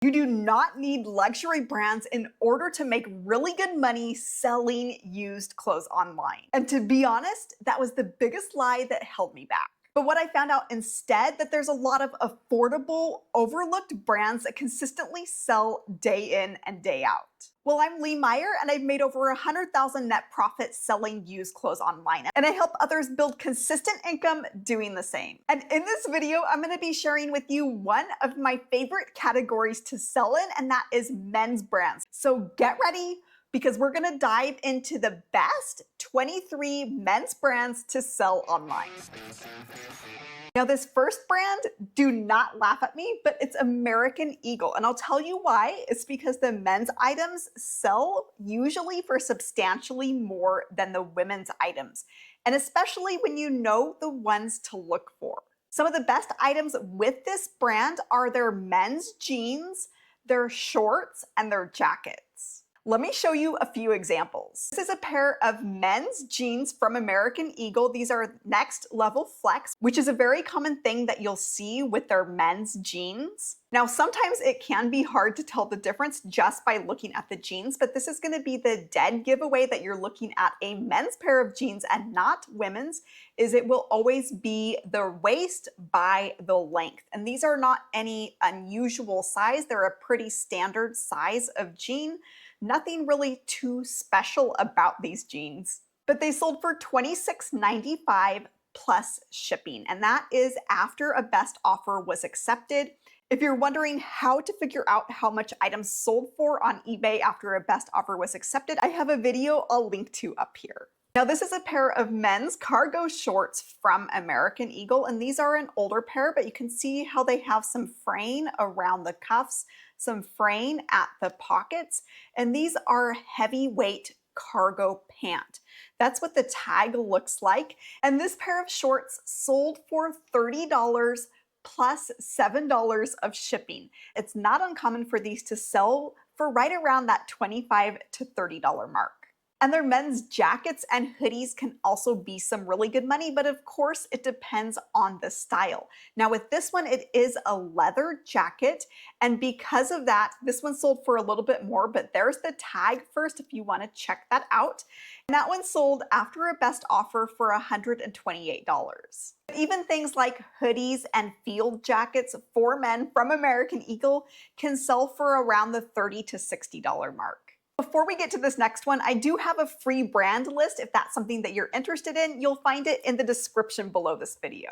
You do not need luxury brands in order to make really good money selling used clothes online. And to be honest, that was the biggest lie that held me back. But what I found out instead, that there's a lot of affordable, overlooked brands that consistently sell day in and day out. Well, I'm LeeMeier, and I've made over 100,000 net profit selling used clothes online, and I help others build consistent income doing the same. And in this video, I'm going to be sharing with you one of my favorite categories to sell in, and that is men's brands. So get ready, because we're going to dive into the best 23 men's brands to sell online. Now, this first brand, do not laugh at me, but it's American Eagle. And I'll tell you why. It's because the men's items sell usually for substantially more than the women's items, and especially when you know the ones to look for. Some of the best items with this brand are their men's jeans, their shorts, and their jackets. Let me show you a few examples. This is a pair of men's jeans from American Eagle. These are next level flex, which is a very common thing that you'll see with their men's jeans. Now, sometimes it can be hard to tell the difference just by looking at the jeans, but this is going to be the dead giveaway that you're looking at a men's pair of jeans and not women's, is it will always be the waist by the length. And these are not any unusual size. They're a pretty standard size of jean. Nothing really too special about these jeans, but they sold for $26.95 plus shipping, and that is after a best offer was accepted. If you're wondering how to figure out how much items sold for on eBay after a best offer was accepted, I have a video I'll link to up here. Now, this is a pair of men's cargo shorts from American Eagle, and these are an older pair, but you can see how they have some fraying around the cuffs, some fraying at the pockets, and these are heavyweight cargo pant. That's what the tag looks like, and this pair of shorts sold for $30 plus $7 of shipping. It's not uncommon for these to sell for right around that $25 to $30 mark. And their men's jackets and hoodies can also be some really good money, but of course it depends on the style. Now with this one, it is a leather jacket, and because of that, this one sold for a little bit more, but there's the tag first if you want to check that out. And that one sold after a best offer for $128. Even things like hoodies and field jackets for men from American Eagle can sell for around the $30 to $60 mark. Before we get to this next one, I do have a free brand list. If that's something that you're interested in, you'll find it in the description below this video.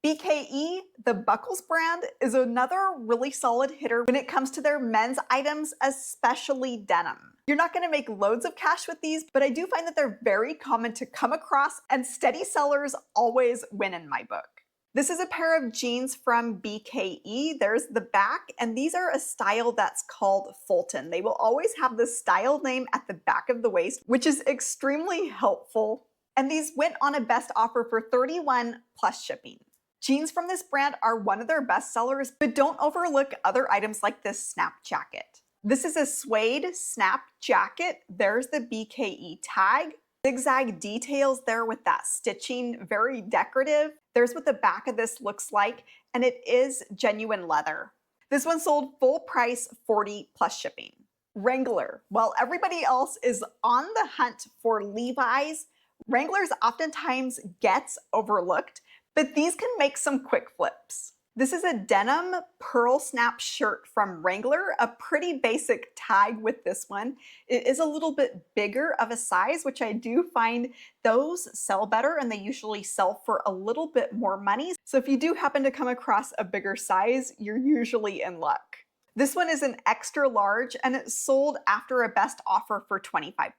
BKE, the Buckles brand, is another really solid hitter when it comes to their men's items, especially denim. You're not going to make loads of cash with these, but I do find that they're very common to come across, and steady sellers always win in my book. This is a pair of jeans from BKE. There's the back, and these are a style that's called Fulton. They will always have the style name at the back of the waist, which is extremely helpful. And these went on a best offer for $31 plus shipping. Jeans from this brand are one of their best sellers, but don't overlook other items like this snap jacket. This is a suede snap jacket. There's the BKE tag. Zigzag details there with that stitching, very decorative. There's what the back of this looks like, and it is genuine leather. This one sold full price, $40 plus shipping. Wrangler. While everybody else is on the hunt for Levi's, Wranglers oftentimes gets overlooked, but these can make some quick flips. This is a denim pearl snap shirt from Wrangler, a pretty basic tag with this one. It is a little bit bigger of a size, which I do find those sell better, and they usually sell for a little bit more money. So if you do happen to come across a bigger size, you're usually in luck. This one is an extra large, and it sold after a best offer for $25.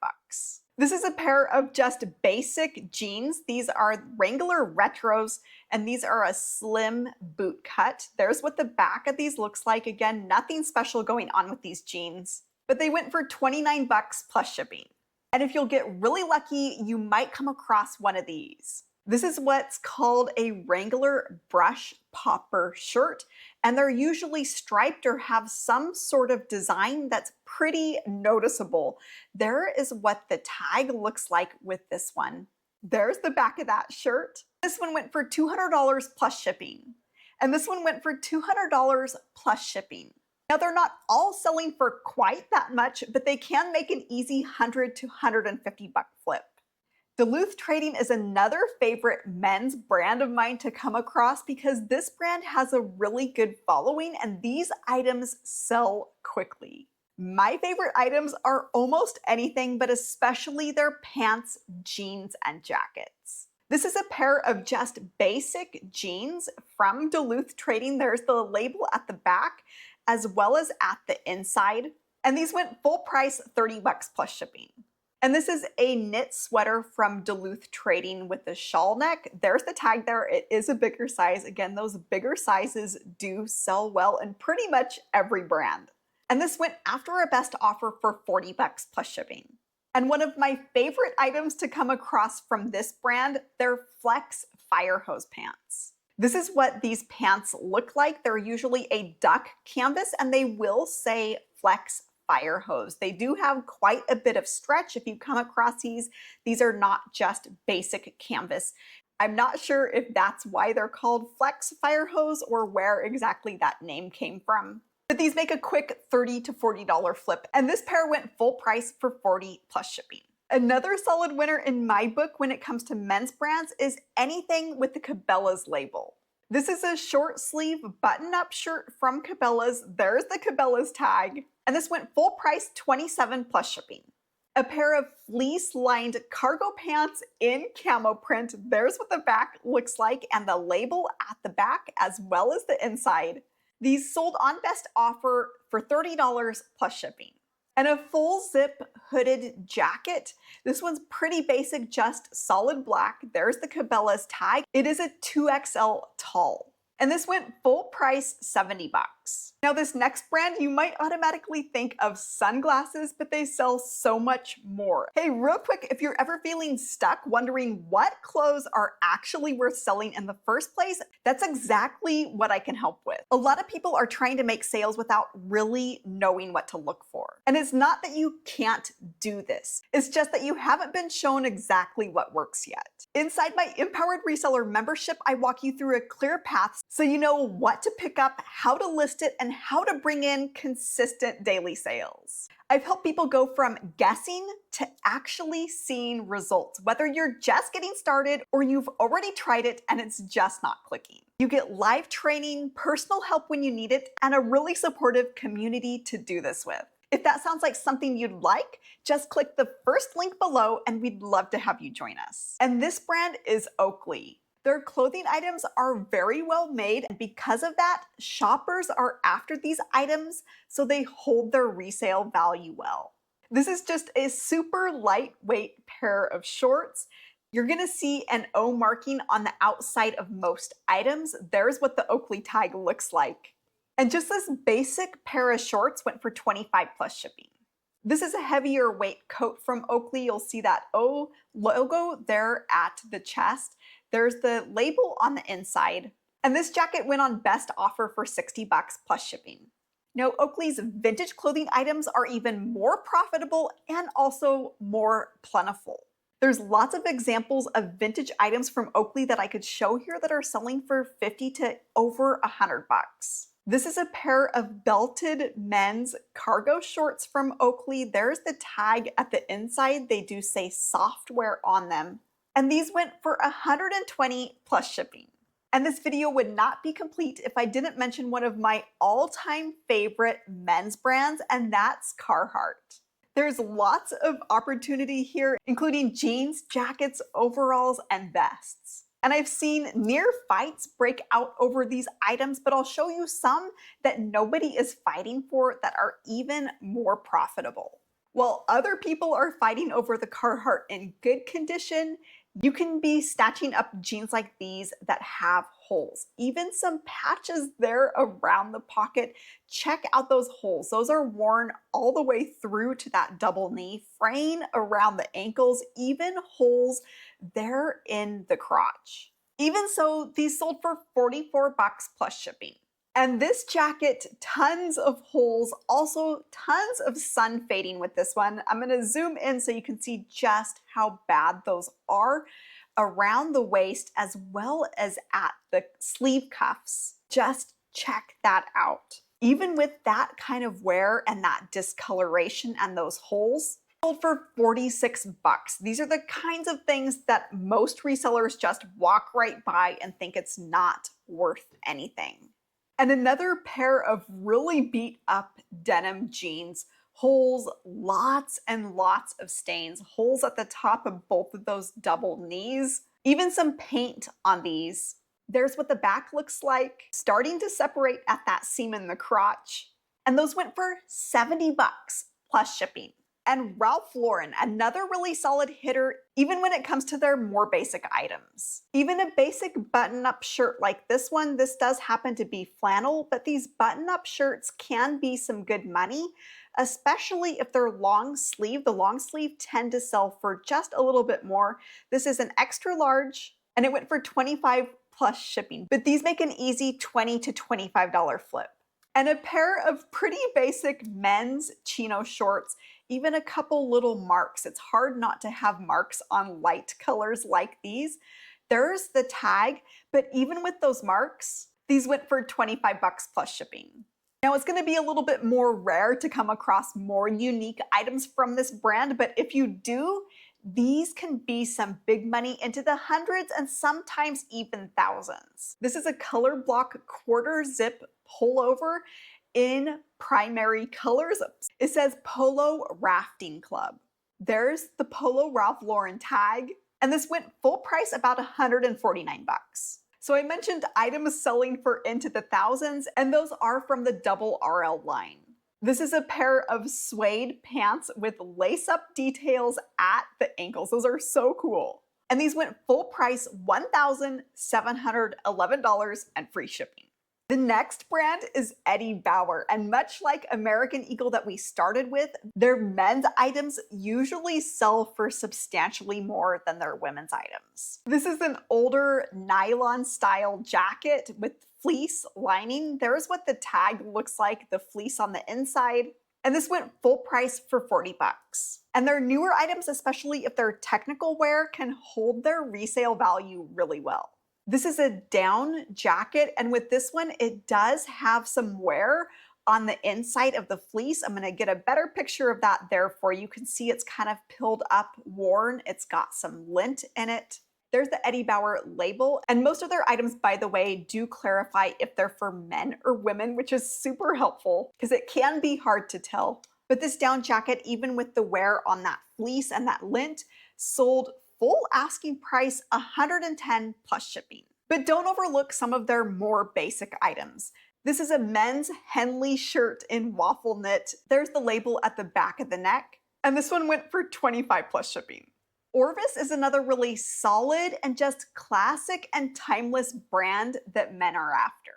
This is a pair of just basic jeans. These are Wrangler Retros, and these are a slim boot cut. There's what the back of these looks like. Again, nothing special going on with these jeans, but they went for $29 plus shipping. And if you'll get really lucky, you might come across one of these. This is what's called a Wrangler brush popper shirt, and they're usually striped or have some sort of design that's pretty noticeable. There is what the tag looks like with this one. There's the back of that shirt. This one went for $200 plus shipping, and this one went for $200 plus shipping. Now, they're not all selling for quite that much, but they can make an easy $100 to $150 flip. Duluth Trading is another favorite men's brand of mine to come across because this brand has a really good following and these items sell quickly. My favorite items are almost anything, but especially their pants, jeans, and jackets. This is a pair of just basic jeans from Duluth Trading. There's the label at the back as well as at the inside. And these went full price, $30 plus shipping. And this is a knit sweater from Duluth Trading with the shawl neck. There's the tag there. It is a bigger size. Again, those bigger sizes do sell well in pretty much every brand. And this went after a best offer for $40 plus shipping. And one of my favorite items to come across from this brand, their Flex Fire Hose pants. This is what these pants look like. They're usually a duck canvas and they will say Flex Fire Hose. They do have quite a bit of stretch. If you come across these are not just basic canvas. I'm not sure if that's why they're called Flex Fire Hose or where exactly that name came from. But these make a quick $30 to $40 flip, and this pair went full price for $40 plus shipping. Another solid winner in my book when it comes to men's brands is anything with the Cabela's label. This is a short sleeve button-up shirt from Cabela's. There's the Cabela's tag, and this went full price, $27 plus shipping. A pair of fleece-lined cargo pants in camo print. There's what the back looks like and the label at the back as well as the inside. These sold on best offer for $30 plus shipping. And a full zip hooded jacket. This one's pretty basic, just solid black. There's the Cabela's tag. It is a 2XL tall. And this went full price, $70. Now this next brand, you might automatically think of sunglasses, but they sell so much more. Hey, real quick, if you're ever feeling stuck wondering what clothes are actually worth selling in the first place, that's exactly what I can help with. A lot of people are trying to make sales without really knowing what to look for. And it's not that you can't do this. It's just that you haven't been shown exactly what works yet. Inside my Empowered Reseller membership, I walk you through a clear path so you know what to pick up, how to list it, and how to bring in consistent daily sales. I've helped people go from guessing to actually seeing results, whether you're just getting started or you've already tried it and it's just not clicking. You get live training, personal help when you need it, and a really supportive community to do this with. If that sounds like something you'd like, just click the first link below and we'd love to have you join us. And this brand is Oakley. Their clothing items are very well made, and because of that, shoppers are after these items, so they hold their resale value well. This is just a super lightweight pair of shorts. You're gonna see an O marking on the outside of most items. There's what the Oakley tag looks like. And just this basic pair of shorts went for $25 plus shipping. This is a heavier weight coat from Oakley. You'll see that O logo there at the chest. There's the label on the inside. And this jacket went on best offer for $60 plus shipping. Now, Oakley's vintage clothing items are even more profitable and also more plentiful. There's lots of examples of vintage items from Oakley that I could show here that are selling for $50 to over $100. This is a pair of belted men's cargo shorts from Oakley. There's the tag at the inside. They do say software on them. And these went for $120 plus shipping. And this video would not be complete if I didn't mention one of my all-time favorite men's brands, and that's Carhartt. There's lots of opportunity here, including jeans, jackets, overalls, and vests. And I've seen near fights break out over these items, but I'll show you some that nobody is fighting for that are even more profitable. While other people are fighting over the Carhartt in good condition, you can be snatching up jeans like these that have holes, even some patches there around the pocket. Check out those holes. Those are worn all the way through to that double knee, fraying around the ankles, even holes there in the crotch. Even so, these sold for $44 plus shipping. And this jacket, tons of holes, also tons of sun fading with this one. I'm gonna zoom in so you can see just how bad those are around the waist as well as at the sleeve cuffs. Just check that out. even with that kind of wear and that discoloration and those holes, sold for 46 bucks. These are the kinds of things that most resellers just walk right by and think it's not worth anything. And another pair of really beat up denim jeans, holes, lots and lots of stains, holes at the top of both of those double knees, even some paint on these. There's what the back looks like, starting to separate at that seam in the crotch. And those went for 70 bucks plus shipping. And Ralph Lauren, another really solid hitter, even when it comes to their more basic items. Even a basic button-up shirt like this one, this does happen to be flannel, but these button-up shirts can be some good money, especially if they're long sleeve. The long sleeve tend to sell for just a little bit more. This is an extra large, and it went for 25 plus shipping, but these make an easy $20 to $25 flip. And a pair of pretty basic men's chino shorts, even a couple little marks. It's hard not to have marks on light colors like these. There's the tag, but even with those marks, these went for 25 bucks plus shipping. Now it's going to be a little bit more rare to come across more unique items from this brand, but if you do, these can be some big money into the hundreds and sometimes even thousands. This is a color block quarter zip pullover in primary colors. It says Polo Rafting Club. There's the Polo Ralph Lauren tag, and this went full price about 149 bucks. So I mentioned items selling for into the thousands, and those are from the Double RL line. This is a pair of suede pants with lace-up details at the ankles. Those are so cool. And these went full price, $1,711 and free shipping. The next brand is Eddie Bauer, and much like American Eagle that we started with, their men's items usually sell for substantially more than their women's items. This is an older nylon style jacket with fleece lining. There's what the tag looks like, the fleece on the inside. And this went full price for 40 bucks. And their newer items, especially if they're technical wear, can hold their resale value really well. This is a down jacket, and with this one, it does have some wear on the inside of the fleece. I'm going to get a better picture of that there for you. You can see it's kind of pilled up, worn. It's got some lint in it. There's the Eddie Bauer label, and most of their items, by the way, do clarify if they're for men or women, which is super helpful because it can be hard to tell. But this down jacket, even with the wear on that fleece and that lint, sold full asking price, $110 plus shipping. But don't overlook some of their more basic items. This is a men's Henley shirt in waffle knit. There's the label at the back of the neck, and this one went for 25 plus shipping. Orvis is another really solid and just classic and timeless brand that men are after.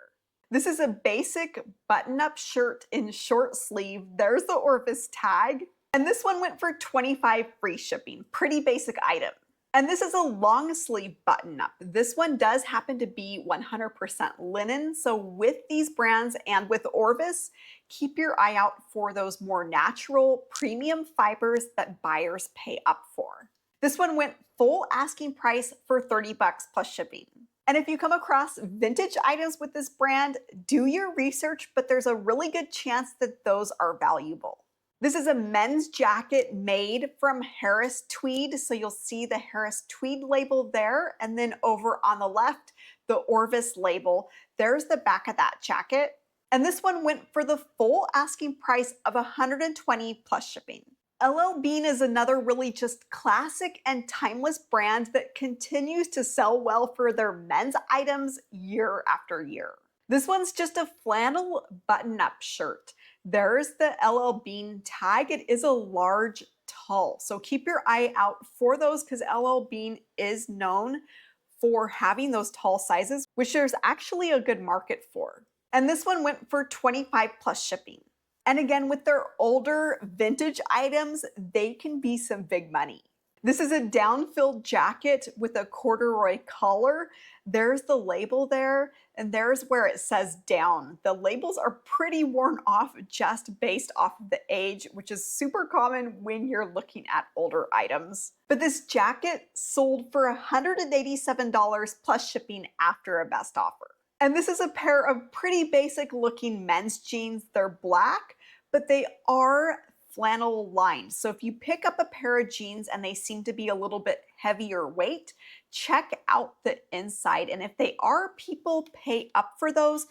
This is a basic button-up shirt in short sleeve. There's the Orvis tag, and this one went for 25 free shipping. Pretty basic item. And this is a long sleeve button up. This one does happen to be 100% linen. So with these brands and with Orvis, keep your eye out for those more natural premium fibers that buyers pay up for. This one went full asking price for 30 bucks plus shipping. And if you come across vintage items with this brand, do your research, but there's a really good chance that those are valuable. This is a men's jacket made from Harris tweed. So you'll see the Harris tweed label there. And then over on the left, the Orvis label. There's the back of that jacket. And this one went for the full asking price of $120 plus shipping. LL Bean is another really just classic and timeless brand that continues to sell well for their men's items year after year. This one's just a flannel button-up shirt. There's the LL Bean tag. It is a large tall, so keep your eye out for those because LL Bean is known for having those tall sizes, which there's actually a good market for. And this one went for 25 plus shipping. And again, with their older vintage items, they can be some big money. This is a down-filled jacket with a corduroy collar. There's the label there, and there's where it says down. The labels are pretty worn off just based off of the age, which is super common when you're looking at older items. But this jacket sold for $187 plus shipping after a best offer. And this is a pair of pretty basic looking men's jeans. They're black, but they are flannel lined. So if you pick up a pair of jeans and they seem to be a little bit heavier weight, check out the inside. And if they are, people pay up for those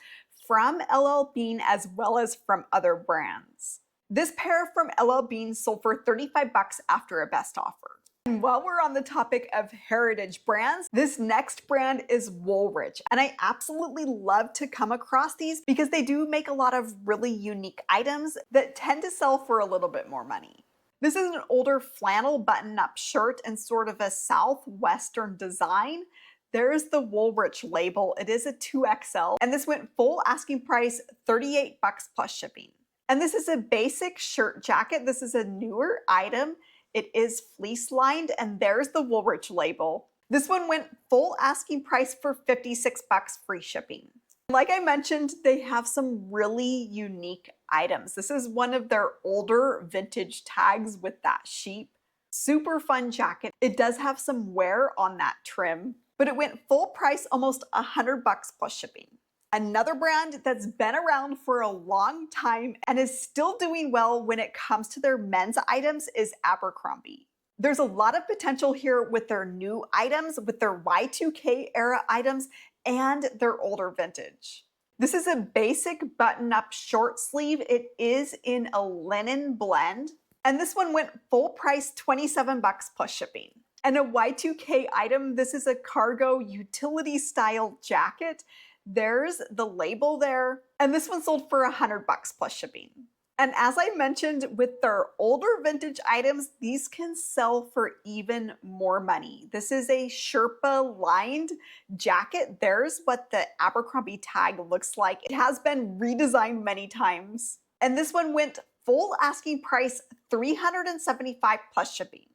from LL Bean as well as from other brands. This pair from LL Bean sold for 35 bucks after a best offer. And while we're on the topic of heritage brands, this next brand is Woolrich. And I absolutely love to come across these because they do make a lot of really unique items that tend to sell for a little bit more money. This is an older flannel button-up shirt in sort of a southwestern design. There's the Woolrich label. It is a 2XL, and this went full asking price, 38 bucks plus shipping. And this is a basic shirt jacket. This is a newer item. It is fleece lined, and there's the Woolrich label. This one went full asking price for 56 bucks free shipping. Like I mentioned, they have some really unique items. This is one of their older vintage tags with that sheep. Super fun jacket. It does have some wear on that trim, but it went full price, almost 100 bucks plus shipping. Another brand that's been around for a long time and is still doing well when it comes to their men's items is Abercrombie. There's a lot of potential here with their new items, with their Y2K era items, and their older vintage. This is a basic button-up short sleeve. It is in a linen blend, and this one went full price, 27 bucks plus shipping. And a Y2K item, this is a cargo utility style jacket. There's the label there, and this one sold for 100 bucks plus shipping. And as I mentioned, with their older vintage items, these can sell for even more money. This is a Sherpa lined jacket. There's what the Abercrombie tag looks like. It has been redesigned many times. And this one went full asking price, 375 plus shipping.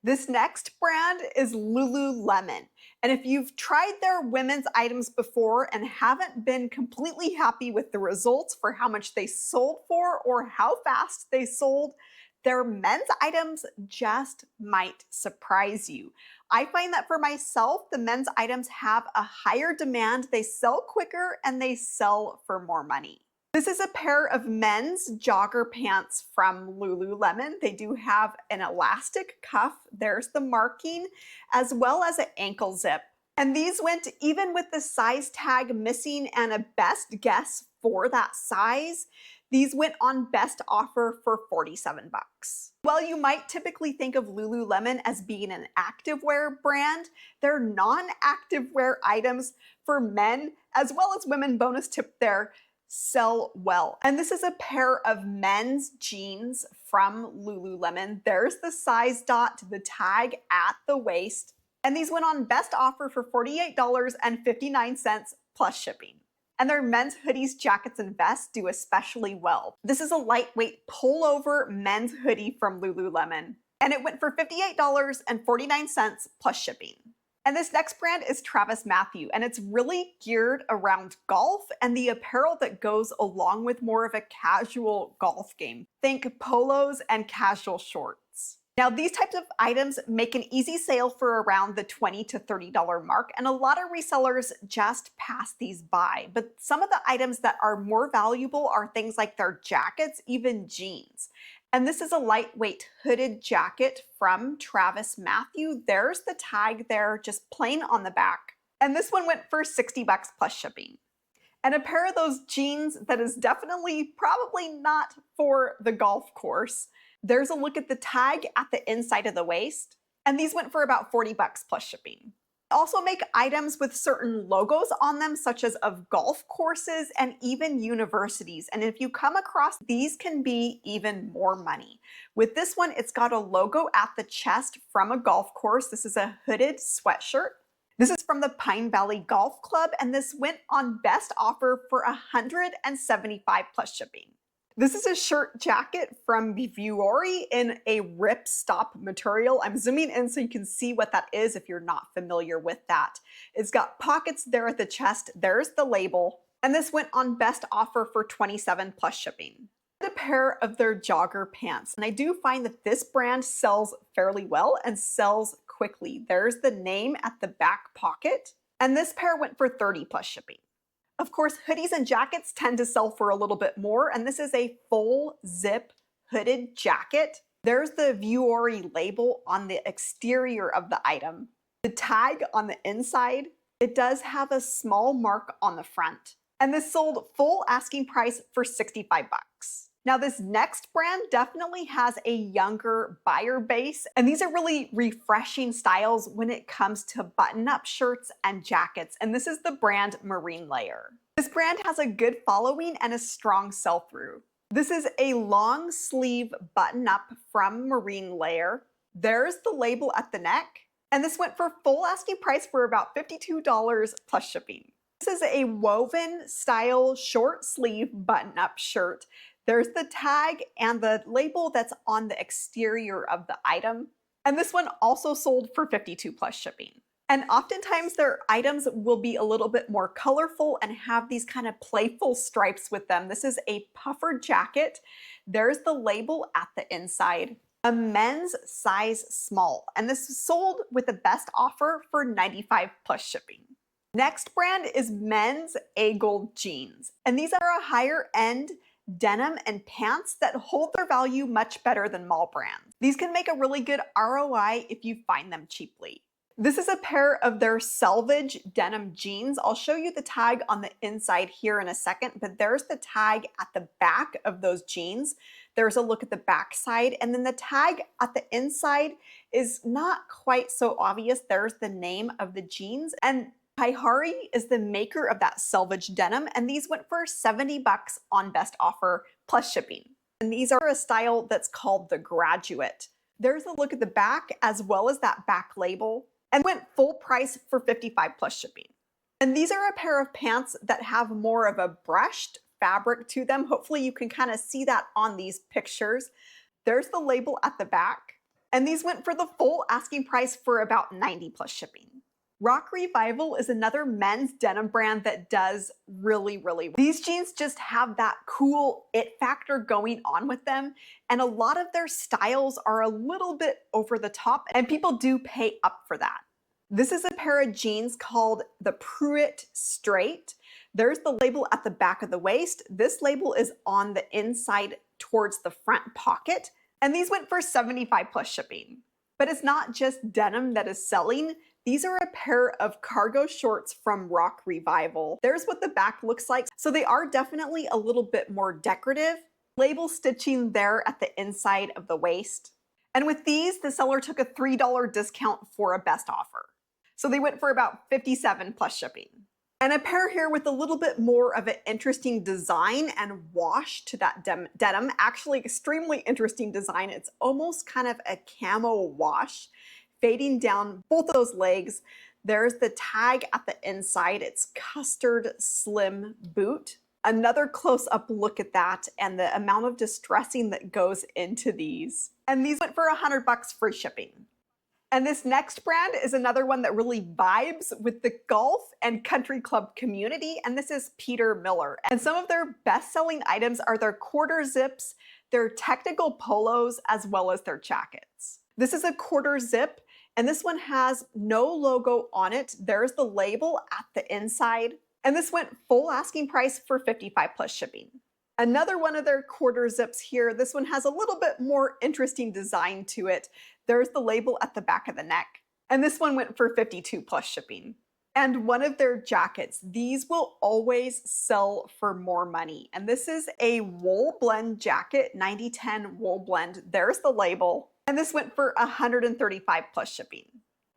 This next brand is Lululemon. And if you've tried their women's items before and haven't been completely happy with the results for how much they sold for or how fast they sold, their men's items just might surprise you. I find that for myself, the men's items have a higher demand, they sell quicker, and they sell for more money. This is a pair of men's jogger pants from Lululemon. They do have an elastic cuff. There's the marking, as well as an ankle zip. And these went even with the size tag missing and a best guess for that size. These went on best offer for 47 bucks. While you might typically think of Lululemon as being an activewear brand, their non-activewear items for men as well as women, bonus tip there, sell well. And this is a pair of men's jeans from Lululemon. There's the size dot, the tag at the waist. And these went on best offer for $48.59 plus shipping. And their men's hoodies, jackets, and vests do especially well. This is a lightweight pullover men's hoodie from Lululemon. And it went for $58.49 plus shipping. And this next brand is TravisMathew, and it's really geared around golf and the apparel that goes along with more of a casual golf game. Think polos and casual shorts. Now, these types of items make an easy sale for around the $20 to $30 mark, and a lot of resellers just pass these by. But some of the items that are more valuable are things like their jackets, even jeans. And this is a lightweight hooded jacket from TravisMathew. There's the tag there, just plain on the back. And this one went for 60 bucks plus shipping. And a pair of those jeans that is definitely probably not for the golf course. There's a look at the tag at the inside of the waist. And these went for about 40 bucks plus shipping. Also make items with certain logos on them, such as of golf courses and even universities. And if you come across these, can be even more money. With this one, it's got a logo at the chest from a golf course. This is a hooded sweatshirt. This is from the Pine Valley Golf Club, and this went on best offer for $175 plus shipping. This is a shirt jacket from Vuori in a ripstop material. I'm zooming in so you can see what that is if you're not familiar with that. It's got pockets there at the chest. There's the label. And this went on best offer for $27 plus shipping. A pair of their jogger pants. And I do find that this brand sells fairly well and sells quickly. There's the name at the back pocket. And this pair went for $30 plus shipping. Of course, hoodies and jackets tend to sell for a little bit more, and this is a full zip hooded jacket. There's the Vuori label on the exterior of the item. The tag on the inside, it does have a small mark on the front. And this sold full asking price for 65 bucks. Now this next brand definitely has a younger buyer base, and these are really refreshing styles when it comes to button-up shirts and jackets, and this is the brand Marine Layer. This brand has a good following and a strong sell-through. This is a long sleeve button-up from Marine Layer. There's the label at the neck, and this went for full asking price for about $52 plus shipping. This is a woven style short sleeve button-up shirt. There's the tag and the label that's on the exterior of the item. And this one also sold for $52 plus shipping. And oftentimes their items will be a little bit more colorful and have these kind of playful stripes with them. This is a puffer jacket. There's the label at the inside. A men's size small. And this is sold with the best offer for $95 plus shipping. Next brand is men's A-Gold jeans. And these are a higher end denim and pants that hold their value much better than mall brands. These can make a really good ROI if you find them cheaply. This is a pair of their selvage denim jeans. I'll show you the tag on the inside here in a second, but there's the tag at the back of those jeans. There's a look at the back side, and then the tag at the inside is not quite so obvious. There's the name of the jeans, and Carhartt is the maker of that selvage denim, and these went for 70 bucks on best offer plus shipping. And these are a style that's called the Graduate. There's a look at the back as well as that back label, and went full price for 55 plus shipping. And these are a pair of pants that have more of a brushed fabric to them. Hopefully you can kind of see that on these pictures. There's the label at the back, and these went for the full asking price for about 90 plus shipping. Rock Revival is another men's denim brand that does really well. These jeans just have that cool it factor going on with them, and a lot of their styles are a little bit over the top, and people do pay up for that. This is a pair of jeans called the Pruitt Straight. There's the label at the back of the waist. This label is on the inside towards the front pocket, and these went for 75 plus shipping. But it's not just denim that is selling. These are a pair of cargo shorts from Rock Revival. There's what the back looks like. So they are definitely a little bit more decorative. Label stitching there at the inside of the waist. And with these, the seller took a $3 discount for a best offer. So they went for about 57 plus shipping. And a pair here with a little bit more of an interesting design and wash to that denim. Actually, extremely interesting design. It's almost kind of a camo wash, fading down both those legs. There's the tag at the inside. It's custard slim boot. Another close-up look at that and the amount of distressing that goes into these. And these went for 100 bucks free shipping. And this next brand is another one that really vibes with the golf and country club community, and this is Peter Millar. And some of their best-selling items are their quarter zips, their technical polos, as well as their jackets. This is a quarter zip, and this one has no logo on it. There's the label at the inside, and this went full asking price for 55 plus shipping. Another one of their quarter zips here. This one has a little bit more interesting design to it. There's the label at the back of the neck. And this one went for 52 plus shipping. And one of their jackets, these will always sell for more money. And this is a wool blend jacket, 90-10 wool blend. There's the label. And this went for 135 plus shipping.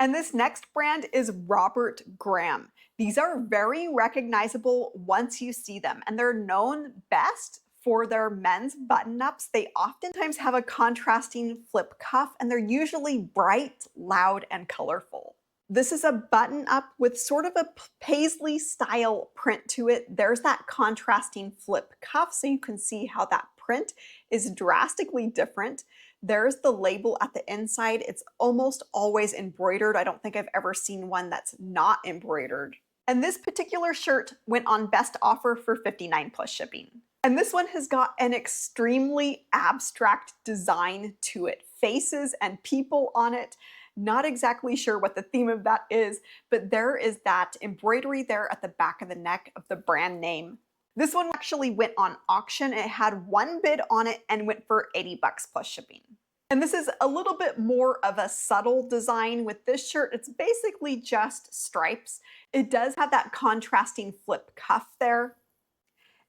And this next brand is Robert Graham. These are very recognizable once you see them, and they're known best for their men's button-ups. They oftentimes have a contrasting flip cuff, and they're usually bright, loud, and colorful. This is a button-up with sort of a paisley style print to it. There's that contrasting flip cuff, so you can see how that print is drastically different. There's the label at the inside. It's almost always embroidered. I don't think I've ever seen one that's not embroidered. And this particular shirt went on best offer for 59 plus shipping. And this one has got an extremely abstract design to it. Faces and people on it. Not exactly sure what the theme of that is, but there is that embroidery there at the back of the neck of the brand name. This one actually went on auction. It had one bid on it and went for 80 bucks plus shipping. And this is a little bit more of a subtle design. With this shirt, it's basically just stripes. It does have that contrasting flip cuff there.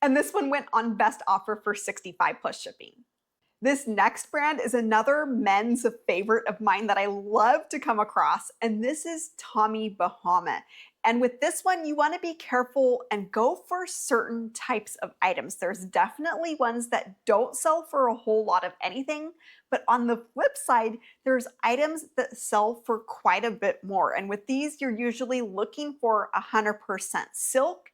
And this one went on best offer for 65 plus shipping. This next brand is another men's favorite of mine that I love to come across, and this is Tommy Bahama. And with this one, you want to be careful and go for certain types of items. There's definitely ones that don't sell for a whole lot of anything, but on the flip side, there's items that sell for quite a bit more. And with these, you're usually looking for 100% silk,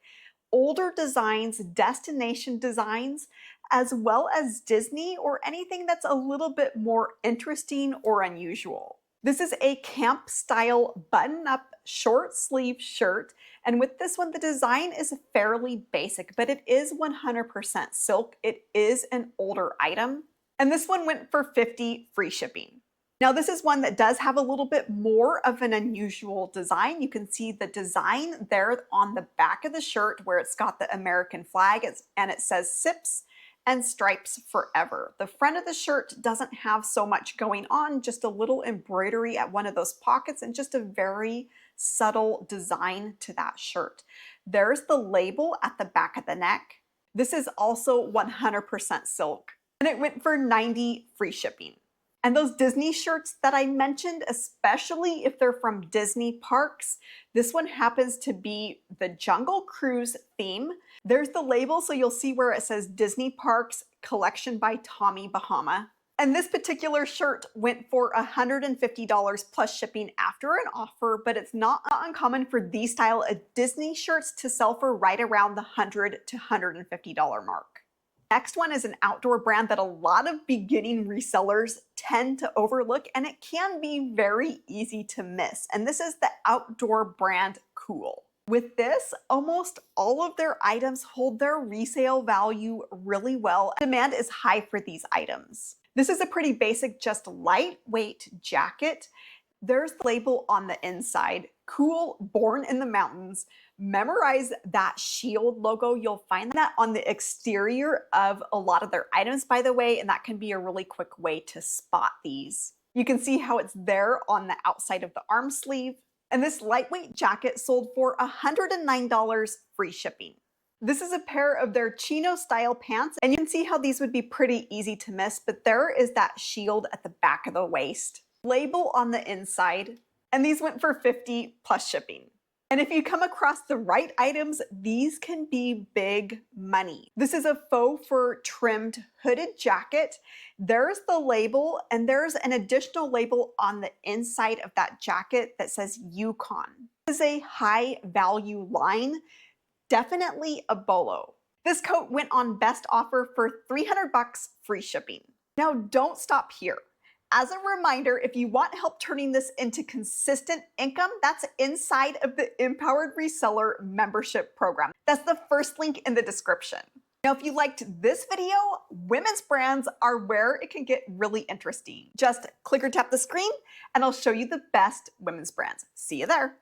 older designs, destination designs, as well as Disney or anything that's a little bit more interesting or unusual. This is a camp style button-up short sleeve shirt, and with this one the design is fairly basic, but it is 100% silk. It is an older item, and this one went for 50 free shipping. Now this is one that does have a little bit more of an unusual design. You can see the design there on the back of the shirt where it's got the American flag and it says Sips and Stripes Forever. The front of the shirt doesn't have so much going on, just a little embroidery at one of those pockets and just a very subtle design to that shirt. There's the label at the back of the neck. This is also 100% silk, and it went for 90 free shipping. And those Disney shirts that I mentioned, especially if they're from Disney parks, this one happens to be the Jungle Cruise theme. There's the label, so you'll see where it says Disney Parks Collection by Tommy Bahama. And this particular shirt went for $150 plus shipping after an offer, but it's not uncommon for these style of Disney shirts to sell for right around the $100 to $150 mark. Next one is an outdoor brand that a lot of beginning resellers tend to overlook, and it can be very easy to miss. And this is the outdoor brand Kuhl. With this, almost all of their items hold their resale value really well. Demand is high for these items. This is a pretty basic, just lightweight jacket. There's the label on the inside, Kuhl, Born in the Mountains. Memorize that shield logo. You'll find that on the exterior of a lot of their items, by the way, and that can be a really quick way to spot these. You can see how it's there on the outside of the arm sleeve. And this lightweight jacket sold for $109 free shipping. This is a pair of their chino style pants, and you can see how these would be pretty easy to miss, but there is that shield at the back of the waist. Label on the inside, and these went for $50 plus shipping. And if you come across the right items, these can be big money. This is a faux fur trimmed hooded jacket. There's the label, and there's an additional label on the inside of that jacket that says Yukon. This is a high value line, definitely a bolo. This coat went on best offer for $300 free shipping. Now don't stop here. As a reminder, if you want help turning this into consistent income, that's inside of the Empowered Reseller membership program. That's the first link in the description. Now, if you liked this video, women's brands are where it can get really interesting. Just click or tap the screen and I'll show you the best women's brands. See you there.